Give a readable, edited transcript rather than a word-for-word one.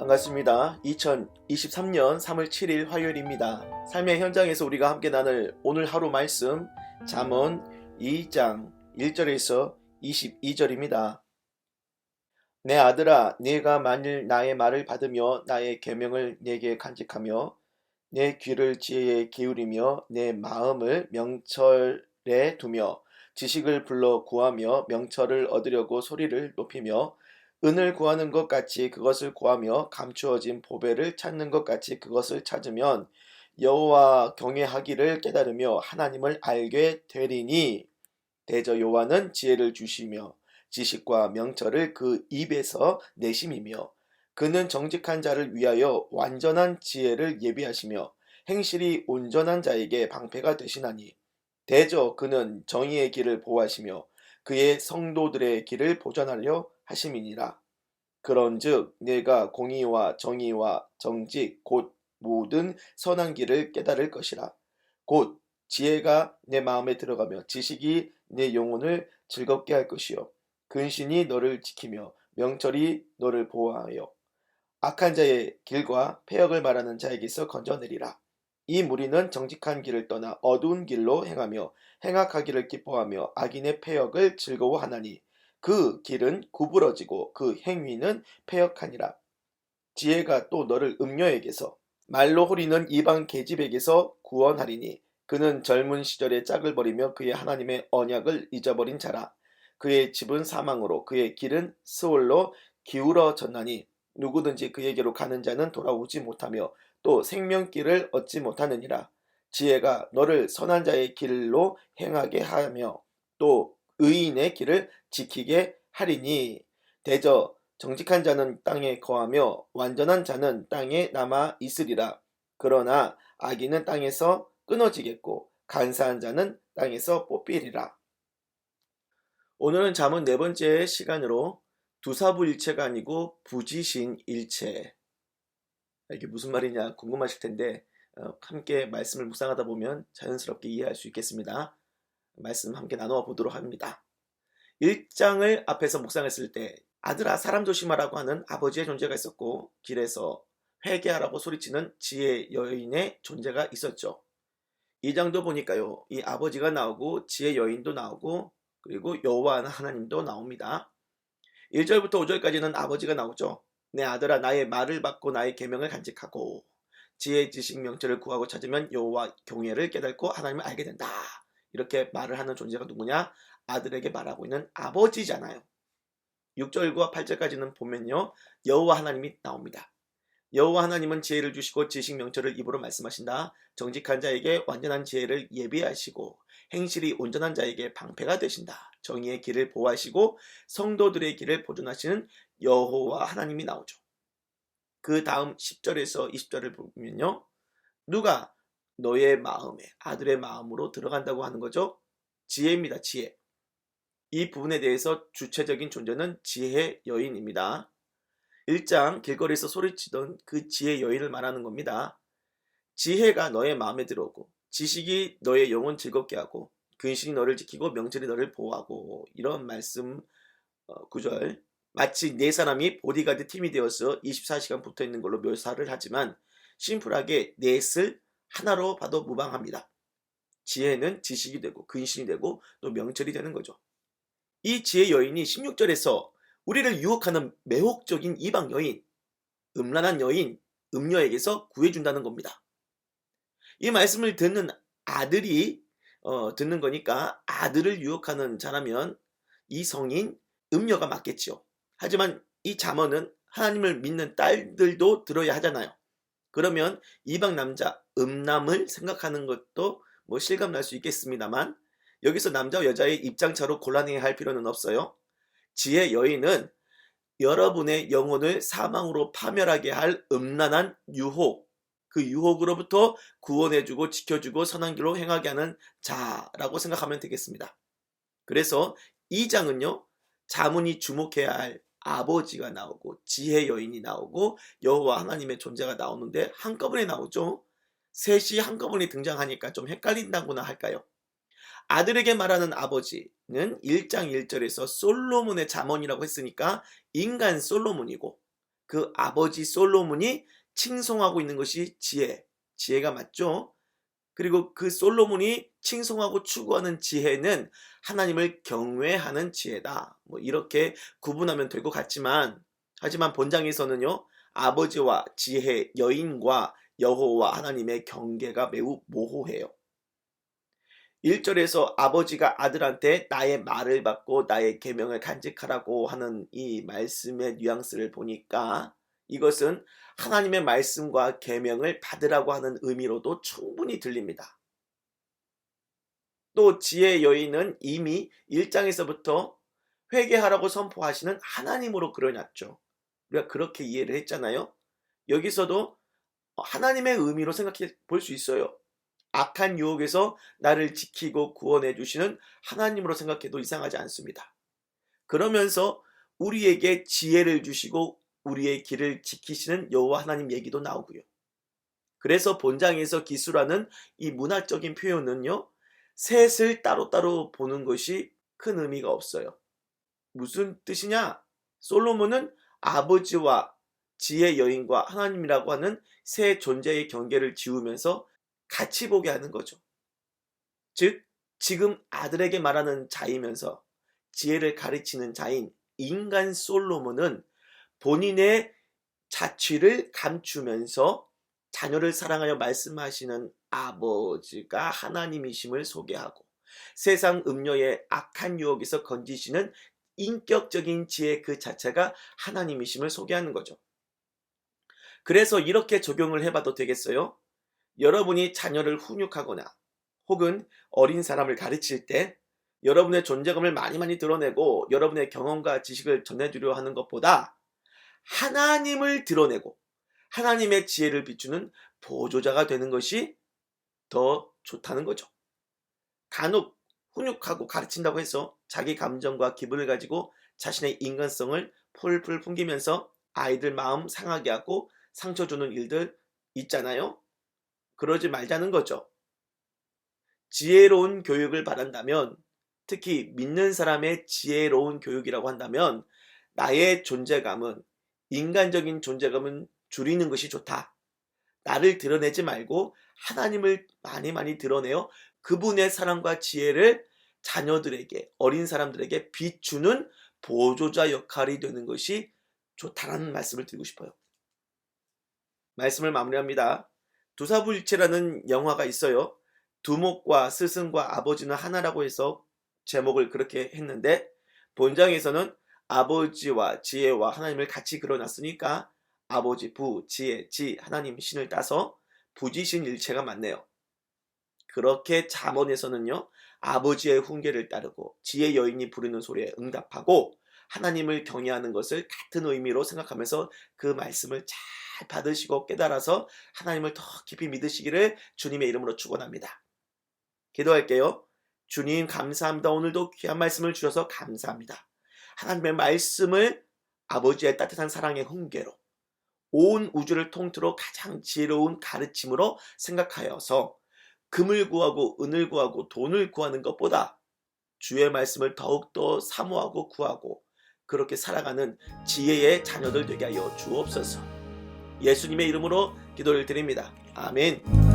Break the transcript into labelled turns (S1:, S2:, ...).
S1: 반갑습니다. 2023년 3월 7일 화요일입니다. 삶의 현장에서 우리가 함께 나눌 오늘 하루 말씀 잠언 2장 1절에서 22절입니다. 내 아들아, 네가 만일 나의 말을 받으며 나의 계명을 네게 간직하며 내 귀를 지혜에 기울이며 내 마음을 명철에 두며 지식을 불러 구하며 명철을 얻으려고 소리를 높이며 은을 구하는 것 같이 그것을 구하며 감추어진 보배를 찾는 것 같이 그것을 찾으면 여호와 경외하기를 깨달으며 하나님을 알게 되리니. 대저 여호와는 지혜를 주시며 지식과 명철을 그 입에서 내심이며 그는 정직한 자를 위하여 완전한 지혜를 예비하시며 행실이 온전한 자에게 방패가 되시나니. 대저 그는 정의의 길을 보호하시며 그의 성도들의 길을 보전하려 하심이니라. 그런즉 내가 공의와 정의와 정직 곧 모든 선한 길을 깨달을 것이라. 곧 지혜가 내 마음에 들어가며 지식이 내 영혼을 즐겁게 할 것이요 근신이 너를 지키며 명철이 너를 보호하여 악한 자의 길과 패역을 말하는 자에게서 건져내리라. 이 무리는 정직한 길을 떠나 어두운 길로 행하며 행악하기를 기뻐하며 악인의 패역을 즐거워하나니 그 길은 구부러지고 그 행위는 패역하니라. 지혜가 또 너를 음녀에게서 말로 호리는 이방 계집에게서 구원하리니 그는 젊은 시절에 짝을 버리며 그의 하나님의 언약을 잊어버린 자라. 그의 집은 사망으로 그의 길은 스올로 기울어졌나니 누구든지 그에게로 가는 자는 돌아오지 못하며 또 생명길을 얻지 못하느니라. 지혜가 너를 선한 자의 길로 행하게 하며 또 의인의 길을 지키게 하리니. 대저 정직한 자는 땅에 거하며 완전한 자는 땅에 남아 있으리라. 그러나 악인은 땅에서 끊어지겠고 간사한 자는 땅에서 뽑히리라. 오늘은 잠언 네 번째 시간으로 두사부일체가 아니고 부지신일체. 이게 무슨 말이냐 궁금하실 텐데 함께 말씀을 묵상하다 보면 자연스럽게 이해할 수 있겠습니다. 말씀 함께 나누어 보도록 합니다. 1장을 앞에서 묵상했을 때 아들아 사람 조심하라고 하는 아버지의 존재가 있었고 길에서 회개하라고 소리치는 지혜 여인의 존재가 있었죠. 2장도 보니까요, 이 아버지가 나오고 지혜 여인도 나오고 그리고 여호와 하나님도 나옵니다. 1절부터 5절까지는 아버지가 나오죠. 내 아들아 나의 말을 받고 나의 계명을 간직하고 지혜 지식 명철을 구하고 찾으면 여호와 경외를 깨닫고 하나님을 알게 된다. 이렇게 말을 하는 존재가 누구냐? 아들에게 말하고 있는 아버지잖아요. 6절과 8절까지는 보면요, 여호와 하나님이 나옵니다. 여호와 하나님은 지혜를 주시고 지식 명철을 입으로 말씀하신다. 정직한 자에게 완전한 지혜를 예비하시고 행실이 온전한 자에게 방패가 되신다. 정의의 길을 보호하시고 성도들의 길을 보존하시는 여호와 하나님이 나오죠. 그 다음 10절에서 20절을 보면요, 누가 너의 마음에 아들의 마음으로 들어간다고 하는 거죠? 지혜입니다. 지혜. 이 부분에 대해서 주체적인 존재는 지혜 여인입니다. 1장 길거리에서 소리치던 그 지혜 여인을 말하는 겁니다. 지혜가 너의 마음에 들어오고 지식이 너의 영혼 즐겁게 하고 근신이 너를 지키고 명철이 너를 보호하고, 이런 말씀 9절. 마치 네 사람이 보디가드 팀이 되어서 24시간 붙어있는 걸로 묘사를 하지만 심플하게 넷을 하나로 봐도 무방합니다. 지혜는 지식이 되고 근신이 되고 또 명철이 되는 거죠. 이 지혜 여인이 16절에서 우리를 유혹하는 매혹적인 이방 여인, 음란한 여인, 음녀에게서 구해준다는 겁니다. 이 말씀을 듣는 아들이 듣는 거니까 아들을 유혹하는 자라면 이 성인 음녀가 맞겠죠. 하지만 이 잠언은 하나님을 믿는 딸들도 들어야 하잖아요. 그러면 이방 남자 음남을 생각하는 것도 실감날 수 있겠습니다만 여기서 남자와 여자의 입장차로 곤란해야 할 필요는 없어요. 지혜 여인은 여러분의 영혼을 사망으로 파멸하게 할 음란한 유혹, 그 유혹으로부터 구원해주고 지켜주고 선한 길로 행하게 하는 자라고 생각하면 되겠습니다. 그래서 이 장은요, 자문이 주목해야 할 아버지가 나오고 지혜 여인이 나오고 여호와 하나님의 존재가 나오는데 한꺼번에 나오죠. 셋이 한꺼번에 등장하니까 좀 헷갈린다고나 할까요? 아들에게 말하는 아버지는 1장 1절에서 솔로몬의 잠언이라고 했으니까 인간 솔로몬이고, 그 아버지 솔로몬이 칭송하고 있는 것이 지혜가 맞죠? 그리고 그 솔로몬이 칭송하고 추구하는 지혜는 하나님을 경외하는 지혜다. 뭐 이렇게 구분하면 될 것 같지만, 하지만 본장에서는요, 아버지와 지혜, 여인과 여호와 하나님의 경계가 매우 모호해요. 1절에서 아버지가 아들한테 나의 말을 받고 나의 계명을 간직하라고 하는 이 말씀의 뉘앙스를 보니까 이것은 하나님의 말씀과 계명을 받으라고 하는 의미로도 충분히 들립니다. 또 지혜의 여인은 이미 1장에서부터 회개하라고 선포하시는 하나님으로 그려놨죠. 우리가 그렇게 이해를 했잖아요. 여기서도 하나님의 의미로 생각해 볼 수 있어요. 악한 유혹에서 나를 지키고 구원해 주시는 하나님으로 생각해도 이상하지 않습니다. 그러면서 우리에게 지혜를 주시고 우리의 길을 지키시는 여호와 하나님 얘기도 나오고요. 그래서 본장에서 기술하는 이 문학적인 표현은요, 셋을 따로따로 보는 것이 큰 의미가 없어요. 무슨 뜻이냐? 솔로몬은 아버지와 지혜 여인과 하나님이라고 하는 세 존재의 경계를 지우면서 같이 보게 하는 거죠. 즉, 지금 아들에게 말하는 자이면서 지혜를 가르치는 자인 인간 솔로몬은 본인의 자취를 감추면서 자녀를 사랑하여 말씀하시는 아버지가 하나님이심을 소개하고 세상 음료의 악한 유혹에서 건지시는 인격적인 지혜 그 자체가 하나님이심을 소개하는 거죠. 그래서 이렇게 적용을 해봐도 되겠어요? 여러분이 자녀를 훈육하거나 혹은 어린 사람을 가르칠 때 여러분의 존재감을 많이 드러내고 여러분의 경험과 지식을 전해주려 하는 것보다 하나님을 드러내고 하나님의 지혜를 비추는 보조자가 되는 것이 더 좋다는 거죠. 간혹 훈육하고 가르친다고 해서 자기 감정과 기분을 가지고 자신의 인간성을 풀풀 풍기면서 아이들 마음 상하게 하고 상처 주는 일들 있잖아요. 그러지 말자는 거죠. 지혜로운 교육을 바란다면, 특히 믿는 사람의 지혜로운 교육이라고 한다면 나의 존재감은, 인간적인 존재감은 줄이는 것이 좋다. 나를 드러내지 말고 하나님을 많이 드러내어 그분의 사랑과 지혜를 자녀들에게, 어린 사람들에게 비추는 보조자 역할이 되는 것이 좋다라는 말씀을 드리고 싶어요. 말씀을 마무리합니다. 두사부일체라는 영화가 있어요. 두목과 스승과 아버지는 하나라고 해서 제목을 그렇게 했는데, 본장에서는 아버지와 지혜와 하나님을 같이 그려놨으니까 아버지 부, 지혜, 지, 하나님 신을 따서 부지신 일체가 맞네요. 그렇게 잠언에서는요, 아버지의 훈계를 따르고 지혜 여인이 부르는 소리에 응답하고 하나님을 경외하는 것을 같은 의미로 생각하면서 그 말씀을 잘 받으시고 깨달아서 하나님을 더 깊이 믿으시기를 주님의 이름으로 축원합니다. 기도할게요. 주님 감사합니다. 오늘도 귀한 말씀을 주셔서 감사합니다. 하나님의 말씀을 아버지의 따뜻한 사랑의 훈계로 온 우주를 통틀어 가장 지혜로운 가르침으로 생각하여서 금을 구하고 은을 구하고 돈을 구하는 것보다 주의 말씀을 더욱더 사모하고 구하고 그렇게 살아가는 지혜의 자녀들 되게 하여 주옵소서. 예수님의 이름으로 기도를 드립니다. 아멘.